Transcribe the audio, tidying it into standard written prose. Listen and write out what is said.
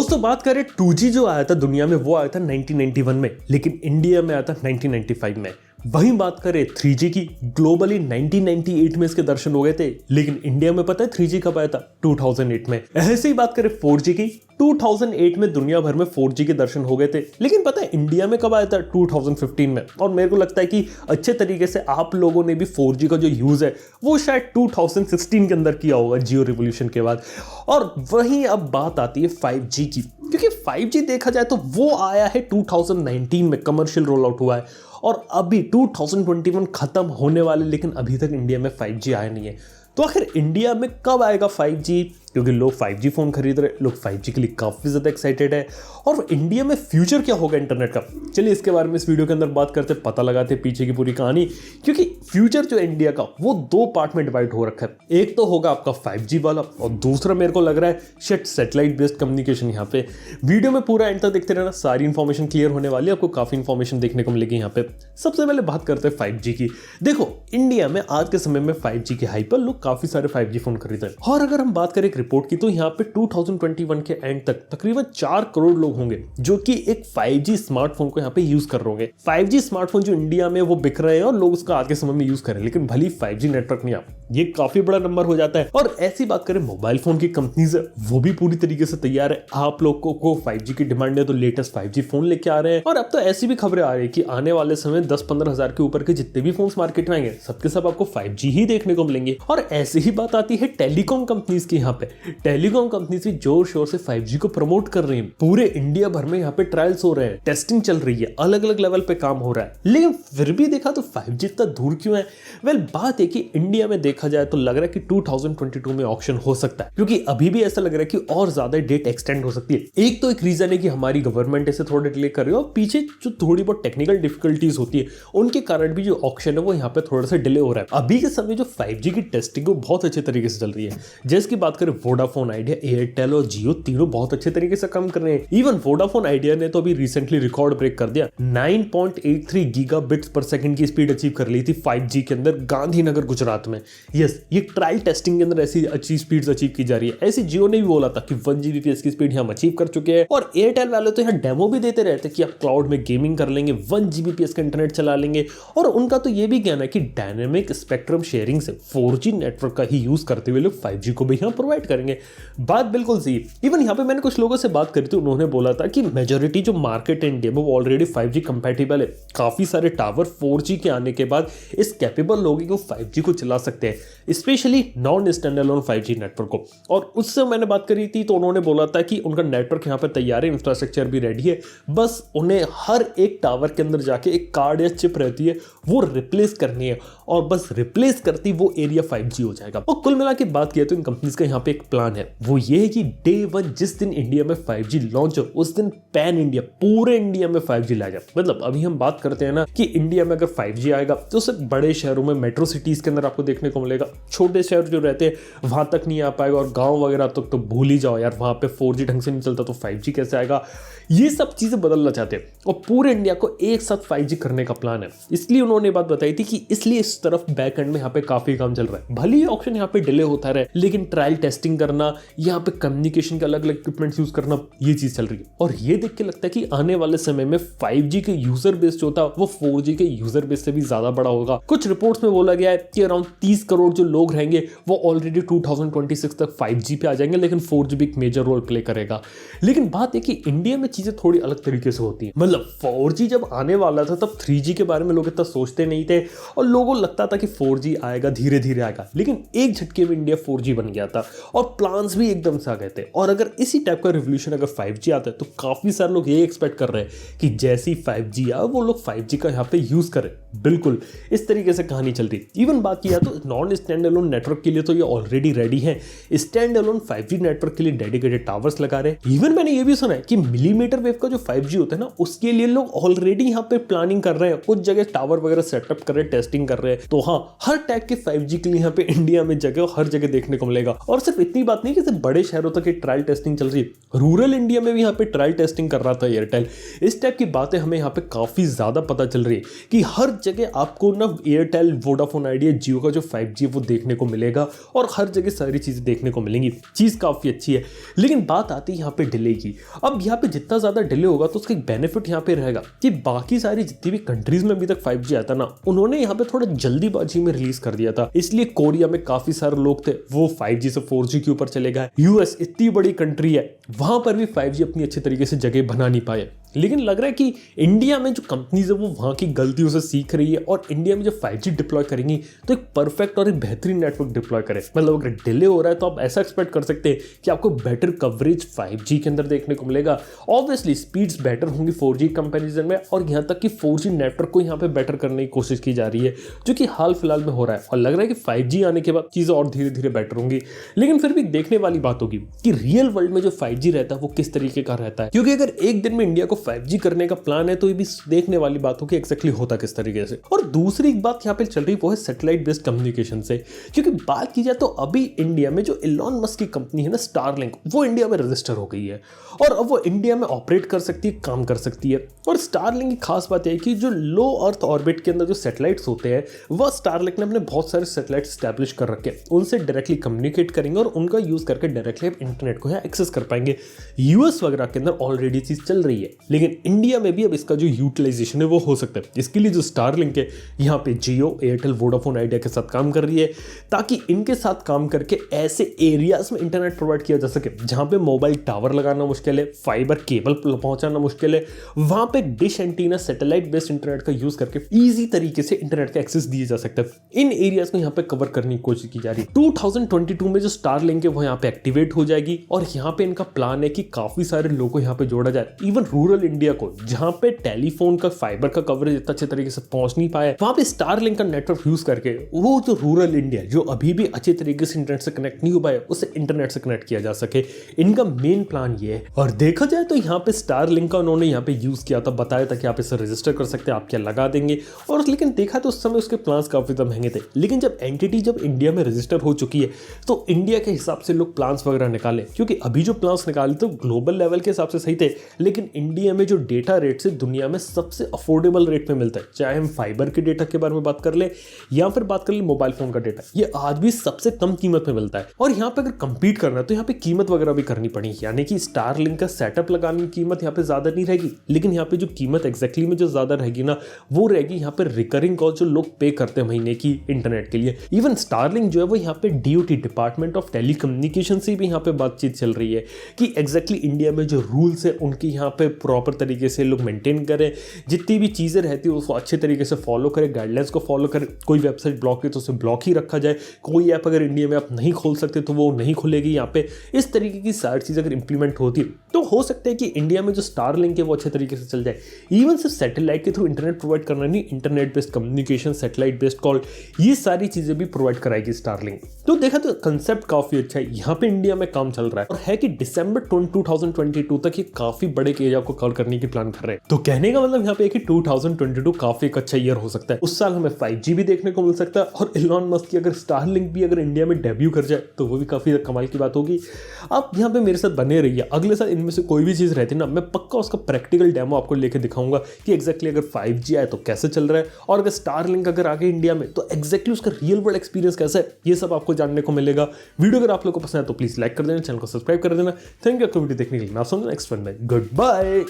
दोस्तों बात करें 2G जो आया था दुनिया में वो आया था 1991 में, लेकिन इंडिया में आया था 1995 में। वहीं बात करें 3G की, ग्लोबली 1998 में इसके दर्शन हो गए थे, लेकिन इंडिया में पता है 3G कब आया था? 2008 में। ऐसे ही बात करें 4G की, 2008 में दुनिया भर में 4G के दर्शन हो गए थे, लेकिन पता है इंडिया में कब आया था? 2015 में। और मेरे को लगता है कि अच्छे तरीके से आप लोगों ने भी 4G का जो यूज है वो शायद 2016 के अंदर किया होगा, जियो रिवॉल्यूशन के बाद। और वहीं अब बात आती है 5G की, क्योंकि 5G देखा जाए तो वो आया है 2019 में, कमर्शियल रोल आउट हुआ है, और अभी 2021 खत्म होने वाले, लेकिन अभी तक इंडिया में 5G आया नहीं है। तो आखिर इंडिया में कब आएगा 5G? क्योंकि लोग 5G फोन खरीद रहे, लोग 5G के लिए काफी ज्यादा एक्साइटेड है। और इंडिया में फ्यूचर क्या होगा इंटरनेट का, चलिए इसके बारे में इस वीडियो के अंदर बात करते, पता लगाते पीछे की पूरी कहानी। क्योंकि फ्यूचर जो इंडिया का वो दो पार्ट में डिवाइड हो रखा है। एक तो होगा आपका 5G वाला, और दूसरा मेरे को लग रहा है शायद सैटेलाइट बेस्ड कम्युनिकेशन। यहाँ पे वीडियो में पूरा एंड तक देखते रहना, सारी इन्फॉर्मेशन क्लियर होने वाली है, आपको काफी इन्फॉर्मेशन देखने को मिलेगी यहाँ पे। सबसे पहले बात करते हैं 5G की। देखो इंडिया में आज के समय में 5G के हाइप पर लोग काफी सारे 5G फोन खरीद रहे हैं। और अगर हम बात करें एक रिपोर्ट की, तो यहाँ पे 2021 के एंड तक तकरीबन 4 करोड़ लोग होंगे जो कि एक 5G स्मार्टफोन को यहाँ पे यूज कर रहे होंगे। 5G स्मार्टफोन जो इंडिया में वो बिक रहे हैं और लोग उसका आज के समय में यूज कर रहे हैं, लेकिन भली 5G नेटवर्क नहीं आ, ये काफी बड़ा नंबर हो जाता है। और ऐसी बात करें मोबाइल फोन की कंपनीज है, वो भी पूरी तरीके से तैयार है। आप लोगों को 5G की डिमांड है तो लेटेस्ट 5G फोन लेके आ रहे हैं। और अब तो ऐसी भी खबरें आ रही है कि आने वाले समय 10-15 हजार के ऊपर के जितने भी फोन मार्केट में आएंगे, सबके सब आपको 5G ही देखने को मिलेंगे। और ऐसी ही बात आती है टेलीकॉम कंपनीज की। यहाँ पे टेलीकॉम कंपनीज भी जोर शोर से 5G को प्रमोट कर रही है। पूरे इंडिया भर में यहाँ पे ट्रायल्स हो रहे हैं, टेस्टिंग चल रही है, अलग अलग लेवल पे काम हो रहा है। लेकिन फिर भी देखा तो 5G इतना दूर क्यों है? वेल बात है कि इंडिया में देखा जाए तो लग रहा है कि 2022 में ऑक्शन हो सकता है, क्योंकि अभी भी ऐसा लग रहा है कि और ज्यादा डेट एक्सटेंड हो सकती है। एक तो एक रीजन है कि हमारी गवर्नमेंट इसे थोड़ा डिले कर रही है, और पीछे जो थोड़ी बहुत टेक्निकल डिफिकल्टीज होती है उनके कारण भी जो ऑक्शन है वो यहाँ पे थोड़ा सा डिले हो रहा है। अभी के समय जो 5G की टेस्टिंग बहुत अच्छे तरीके से चल रही है। जैसे की बात करें वोडाफोन आइडिया, एयरटेल और जियो, तीनों बहुत अच्छे तरीके से काम कर रहे हैं। इवन वोडाफोन आइडिया ने तो अभी रिसेंटली रिकॉर्ड ब्रेक कर दिया, 9.83 गीगाबिट्स पर सेकंड की स्पीड अचीव कर ली थी 5G के अंदर गांधीनगर गुजरात में। यस, ये ट्रायल टेस्टिंग के अंदर ऐसी अच्छी स्पीड्स अचीव की जा रही है। ऐसी जियो ने भी बोला था कि 1 Gbps की स्पीड हम अचीव कर चुके हैं। और एयरटेल वाले तो यहाँ डेमो भी देते रहते कि आप क्लाउड में गेमिंग कर लेंगे, 1 Gbps का इंटरनेट चला लेंगे। और उनका तो ये भी कहना है कि डायनेमिक स्पेक्ट्रम शेयरिंग से 4G नेटवर्क का ही यूज करते हुए लोग 5G को भी यहाँ प्रोवाइड करेंगे। बात बिल्कुल सही। इवन यहाँ पे मैंने कुछ लोगों से बात करी थी, उन्होंने बोला था कि मेजॉरिटी जो मार्केट है इंडिया में वो ऑलरेडी 5G कंपैटिबल है। काफी सारे टावर 4G के आने के बाद इस कैपेबल लोग कि वो 5G को चला सकते हैं, specially non standalone 5G network को। और उससे मैंने बात करी थी तो उन्होंने बोला था कि उनका नेटवर्क यहाँ पे तैयार है, इंफ्रास्ट्रक्चर भी रेडी है, बस उन्हें हर एक टावर के अंदर जाके एक कार्ड या चिप रहती है वो रिप्लेस करनी है, और बस रिप्लेस करती वो एरिया 5G हो जाएगा। और कुल मिला के बात किया तो इन कंपनीज का यहाँ पे एक प्लान है, वो ये है कि डे 1 जिस दिन इंडिया में 5G लॉन्च हो उस दिन पैन इंडिया, पूरे इंडिया में 5G लाया जाए। मतलब अभी हम बात करते हैं ना कि इंडिया में अगर 5G आएगा तो सिर्फ बड़े शहरों में, मेट्रो सिटीज के अंदर आपको देखने को मिलेगा। छोटे शहर जो रहते हैं वहां तक नहीं आ पाएगा, और गांव वगैरह तक तो भूल ही जाओ यार, वहां पे 4G ढंग से नहीं चलता तो 5G कैसे आएगा? ये सब चीजें बदलना चाहते हैं और पूरे इंडिया को एक साथ 5G करने का प्लान है। इसलिए उन्होंने बात बताई थी कि इसलिए इस तरफ बैक एंड में यहाँ पे काफी काम चल रहा है। भले ही ऑक्शन यहाँ पे डिले होता रहे, लेकिन ट्रायल टेस्टिंग करना, यहाँ पे कम्युनिकेशन के अलग अलग इक्विपमेंट्स यूज करना, ये चीज चल रही है। और ये देख के लगता है कि आने वाले समय में 5G के यूजर बेस जो होता है वो 4G के यूजर बेस से भी ज्यादा बड़ा होगा। कुछ रिपोर्ट्स में बोला गया है कि अराउंड 30 करोड़ जो लोग रहेंगे वो ऑलरेडी 2026 तक 5G पे आ जाएंगे, लेकिन 4G भी एक मेजर रोल प्ले करेगा। लेकिन बात है कि इंडिया में चीजें थोड़ी अलग तरीके से होती है। मतलब 4G जब आने वाला था तब 3G के बारे में लोग इतना सोचते नहीं थे, और लोगों को लगता था कि 4G आएगा, धीरे धीरे आएगा। लेकिन एक झटके में इंडिया 4G बन गया था और प्लान्स भी एकदम से आ गए थे। और अगर इसी टाइप का रिवोल्यूशन अगर 5G आता है तो काफी सारे लोग ये एक्सपेक्ट कर रहे हैं कि जैसी 5G आ वो लोग 5G का यहाँ पे यूज करें। बिल्कुल इस तरीके से कहानी चल रही। इवन बात किया तो नॉन स्टैंड अलोन नेटवर्क के लिए तो ये ऑलरेडी रेडी है। स्टैंड अलोन 5G नेटवर्क के लिए डेडिकेटेड टावर्स लगा रहे हैं। इवन मैंने ये भी सुना है कि मिलीमीटर वेव का जो 5G होता है ना, उसके लिए लोग ऑलरेडी यहाँ पे प्लानिंग कर रहे हैं, कुछ जगह टावर वगैरह सेटअप कर रहे हैं, टेस्टिंग कर रहे हैं। तो हाँ, हर टाइप के 5G के लिए यहाँ पे इंडिया में जगह हर जगह देखने को मिलेगा। और सिर्फ इतनी बात नहीं कि सिर्फ बड़े शहरों तक ट्रायल टेस्टिंग चल रही है, रूरल इंडिया में भी यहाँ पे ट्रायल टेस्टिंग कर रहा था एयरटेल। इस टाइप की बातें हमें यहाँ पे काफी ज्यादा पता चल रही है कि हर जगह आपको ना एयरटेल, वोडाफोन आइडिया, जियो का जो 5G वो देखने को मिलेगा और हर जगह सारी चीज़ें देखने को मिलेंगी। चीज़ काफ़ी अच्छी है, लेकिन बात आती है यहाँ पे डिले की। अब यहाँ पे जितना ज़्यादा डिले होगा तो उसका एक बेनिफिट यहाँ पे रहेगा कि बाकी सारी जितनी भी कंट्रीज में अभी तक 5G आता ना, उन्होंने यहाँ पे थोड़ा जल्दीबाजी में रिलीज कर दिया था, इसलिए कोरिया में काफ़ी सारे लोग थे वो 5G से 4G के ऊपर चले गए। यूएस इतनी बड़ी कंट्री है, वहां पर भी 5G अपनी अच्छी तरीके से जगह बना नहीं पाए। लेकिन लग रहा है कि इंडिया में जो कंपनीज है वो वहां की गलतियों से सीख रही है और इंडिया में जब 5G डिप्लॉय करेंगी तो एक परफेक्ट और एक बेहतरीन नेटवर्क डिप्लॉय करे। मतलब अगर डिले हो रहा है तो आप ऐसा एक्सपेक्ट कर सकते हैं कि आपको बेटर कवरेज 5G के अंदर देखने को मिलेगा। ऑब्वियसली स्पीड्स बेटर होंगी 4G कंपेरिजन में, और यहाँ तक कि 4G नेटवर्क को यहाँ पे बेटर करने की कोशिश की जा रही है, जो कि हाल फिलहाल में हो रहा है। और लग रहा है कि 5G आने के बाद चीज़ें और धीरे धीरे बेटर होंगी। लेकिन फिर भी देखने वाली बात होगी कि रियल वर्ल्ड में जो 5G रहता है वो किस तरीके का रहता है, क्योंकि अगर एक दिन में इंडिया को 5G करने का प्लान है तो ये भी देखने वाली बात हो कि एक्जैक्टली होता किस तरीके से। और दूसरी एक बात यहाँ पे चल रही वो है सैटेलाइट बेस्ड कम्युनिकेशन से, क्योंकि बात की जाए तो अभी इंडिया में जो इलॉन मस्क की कंपनी है ना स्टारलिंक, वो इंडिया में रजिस्टर हो गई है और अब वो इंडिया में ऑपरेट कर सकती है, काम कर सकती है। और स्टारलिंक की खास बात है कि जो लो अर्थ ऑर्बिट के अंदर जो सैटेलाइट्स होते हैं वह स्टारलिंक ने अपने बहुत सारे सैटेलाइट स्टैब्लिश कर रखे हैं, उनसे डायरेक्टली कम्युनिकेट करेंगे और उनका यूज करके डायरेक्टली आप इंटरनेट को यहाँ एक्सेस कर पाएंगे। यूएस वगैरह के अंदर ऑलरेडी चीज चल रही है, लेकिन इंडिया में भी अब इसका जो यूटिलाइजेशन है वो हो सकता है। इसके लिए जो स्टारलिंक है यहाँ पे जियो, एयरटेल, वोडाफोन आइडिया के साथ काम कर रही है, ताकि इनके साथ काम करके ऐसे एरियाज में इंटरनेट प्रोवाइड किया जा सके जहां पे मोबाइल टावर लगाना मुश्किल है, फाइबर केबल पहुंचाना मुश्किल है, वहां पे dish antenna satellite based internet का यूज करके इजी तरीके से इंटरनेट का एक्सेस दिया जा सकता है। इन एरियाज को यहाँ पे कवर करने की कोशिश की जा रही है। 2022 में जो स्टारलिंक है वो यहाँ पे एक्टिवेट हो जाएगी और यहाँ पे इनका प्लान है कि काफी सारे लोगों को यहाँ पे जोड़ा जाए, इवन रूरल इंडिया को जहां पे टेलीफोन का फाइबर का कवरेज इतना अच्छे तरीके से पहुंच नहीं पाया, वहां पे स्टारलिंक का नेटवर्क यूज करके वो जो रूरल इंडिया जो अभी भी अच्छे तरीके से इंटरनेट से कनेक्ट नहीं हो पाया उसे इंटरनेट से कनेक्ट किया जा सके। इनका मेन प्लान ये है। और देखा जाए तो यहाँ पे स्टारलिंक का उन्होंने यहाँ पे यूज किया था, बताया था कि आप इसे रजिस्टर कर सकते हैं, आप क्या लगा देंगे। और लेकिन देखा तो उस समय उसके प्लान्स काफी ज्यादा महंगे थे, लेकिन जब एंटिटी जब इंडिया में रजिस्टर हो चुकी है तो इंडिया के हिसाब से लोग प्लान्स वगैरह निकाले, क्योंकि अभी जो प्लान्स निकाले तो ग्लोबल लेवल के हिसाब से सही थे, लेकिन इंडिया में जो डेटा रेट से दुनिया में सबसे अफोर्डेबल रेट में मिलता है। चाहे हम फाइबर के डेटा के बारे में बात कर ले या फिर बात कर ले मोबाइल फोन का डेटा, ये आज भी सबसे कम कीमत में मिलता है। और यहाँ पे अगर कंपीट करना है तो यहाँ पे कीमत वगैरह भी करनी पड़ी, यानी कि स्टारलिंक का सेटअप लगाने की कीमत यहाँ पे ज्यादा नहीं रहेगी, लेकिन यहाँ पे जो कीमत एग्जैक्टली में जो ज्यादा रहेगी ना वो रहेगी यहाँ पे रिकरिंग कॉस्ट जो लोग पे करते हैं महीने की इंटरनेट के लिए। इवन स्टारलिंक जो है वो यहाँ पे DOT डिपार्टमेंट ऑफ टेलीकम्युनिकेशन से भी यहाँ पे बातचीत चल रही है कि एग्जैक्टली इंडिया में जो रूल्स है उनकी यहाँ पे प्रॉपर तरीके से लोग मेंटेन करें, जितनी भी चीजें रहती है उसको अच्छे तरीके से फॉलो करें, गाइडलाइंस को फॉलो करें। कोई वेबसाइट ब्लॉक है तो उसे ब्लॉक ही रखा जाए, कोई ऐप अगर इंडिया में आप नहीं खोल सकते तो वो नहीं खुलेगी यहाँ पे। इस तरीके की सारी चीज़ अगर इंप्लीमेंट होती है तो हो सकता है कि इंडिया में जो स्टारलिंक है वो अच्छे तरीके से चल जाए। इवन सिर्फ सैटेलाइट के थ्रू इंटरनेट प्रोवाइड करना नहीं, internet based communication, satellite based call, ये सारी चीजें भी प्रोवाइड कराएगी स्टारलिंक। तो देखा तो कंसेप्ट काफी अच्छा है, यहाँ पे इंडिया में काम चल रहा है और है कि दिसंबर 2022 तक ये काफी बड़े एरिया को कवर करने की प्लान कर रहे हैं। तो कहने का मतलब यहाँ पे कि 2022 काफी एक अच्छा ईयर हो सकता है। उस साल हमें 5G भी देखने को मिल सकता है और इलॉन मस्क की अगर स्टारलिंक भी अगर इंडिया में डेब्यू कर जाए तो वो भी काफी कमाल की बात होगी। आप यहाँ पे मेरे साथ बने रहिए, अगले साल इनमें से कोई भी चीज रहती है ना मैं पक्का उसका प्रैक्टिकल डेमो आपको लेके दिखाऊंगा कि एग्जैक्टली अगर 5G आए तो कैसे चल रहा है और अगर स्टारलिंक अगर आगे इंडिया में तो एग्जैक्टली उसका रियल वर्ल्ड एक्सपीरियंस कैसा है, ये सब आपको जानने को मिलेगा। वीडियो अगर आप लोगों को पसंद है तो प्लीज लाइक कर देना, चैनल को सब्सक्राइब कर देना। थैंक यू आपको वीडियो देखने के लिए। मैं आपसे नेक्स्ट वन में गुड बाय।